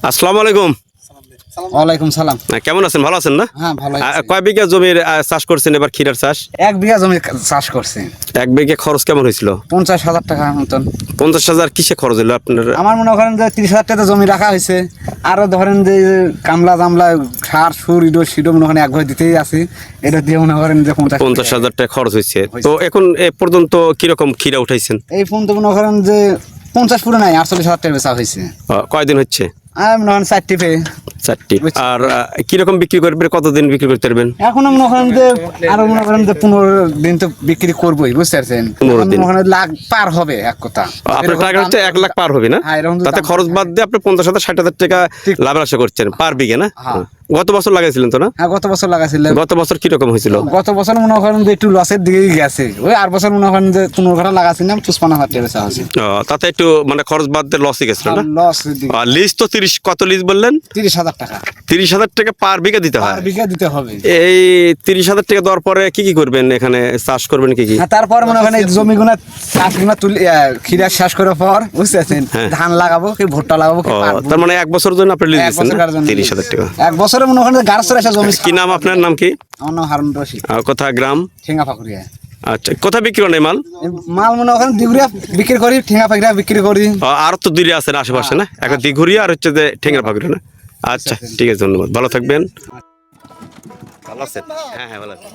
আসসালামু আলাইকুম। ওয়ালাইকুম সালাম। কেমন আছেন? ভালো আছেন না? হ্যাঁ ভালো আছি। কয় বিঘা জমির চাষ করছেন এবার ক্ষীরার চাষ? 1 বিঘা জমি চাষ করছি। 1 বিঘা খরচ কেমন হয়েছিল? 50,000 টাকা মতন। 50,000 কিসে খরচ হলো আপনার? আমার মনে করেন যে 30,000 টাকা জমি রাখা হয়েছে, আরো ধরেন যে কামলা জামলা সার সুর ইডো সিডো মনে করেন এক ঘর দিতেই আছে, এটা দিয়ে মনে করেন যে 50,000 টাকা খরচ হয়েছে। তো এখন এ পর্যন্ত কিরকম ক্ষীরা উঠাইছেন? এই ফোন তো মনে করেন যে 50 পুরো নাই, 48,000 টাকা বেচা হয়েছে। কয়দিন হচ্ছে? মনে করেন 4টি পেয়ে 4টি। আর কিরকম বিক্রি করবেন, কতদিন বিক্রি করতে পারবেন? এখনো মনে করেন যে আরো মনে করেন যে 15 দিন তো বিক্রি করবোই, বুঝতে পারছেন? 15 দিন। মনে করেন লাখ পার হবে এক কথা। আপনার টার্গেট হচ্ছে 1 লাখ পার হবে না? হ্যাঁ, এরকম তাতে খরচ বাদ দিয়ে আপনি 50,000 60,000 টাকা লাভের আশা করছেন পার বিঘে না? হ্যাঁ। গত বছর লাগাইছিলেন তো না? হ্যাঁ গত বছর লাগাছিলেন। গত বছর কিরকম হয়েছিল? গত বছর মনে করেন যে একটু লসের দিকেই গেছে, ওই 8 বছর মনে করেন যে 15 ঘন্টা লাগাছিলাম 55,000 টাকা বেচা হয়েছে। তাতে একটু মানে খরচ বাদ দিয়ে লসই গেছিল না? লস আর লিজ তো 30, কত লিজ বললেন? 30,000 টাকা 30,000 টাকা পার বিঘা দিতে হয়। আর বিঘা দিতে হবে। এই 30,000 টাকা দেওয়ার পরে কি কি করবেন? এখানে চাষ করবেন কি কি? হ্যাঁ, তারপর মনে করেন এই জমিগুনা চাষগুনা তুলে ক্ষীরা শেষ করার পর বুঝতেছেন ধান লাগাবো, কি ভুট্টা লাগাবো, কি পাট। তার মানে 1 বছরের জন্য আপনি লিজ এক দিচ্ছেন না? বছরের জন্য 30,000 টাকা। এক বছরে মনে করেন গাছ চড়ে আসা জমি। কি নাম আপনার? নাম কি? আমার নাম হারুন রশিদ। কোথা গ্রাম? ঠেঙ্গা ফাকুরিয়া। আচ্ছা, কোথায় বিক্রি করেন এই মাল? মাল মনে করেন দিগুড়িয়া বিক্রি করি, ঠেঙ্গা ফাকুরিয়া বিক্রি করি। আর তো দূরে আছেন আশেপাশে না? একটা দিঘুরিয়া আর হচ্ছে যে ঠেঙ্গা ফাঁকড়ি না? আচ্ছা ঠিক আছে, ধন্যবাদ, ভালো থাকবেন। ভালো আছেন? হ্যাঁ হ্যাঁ ভালো আছেন।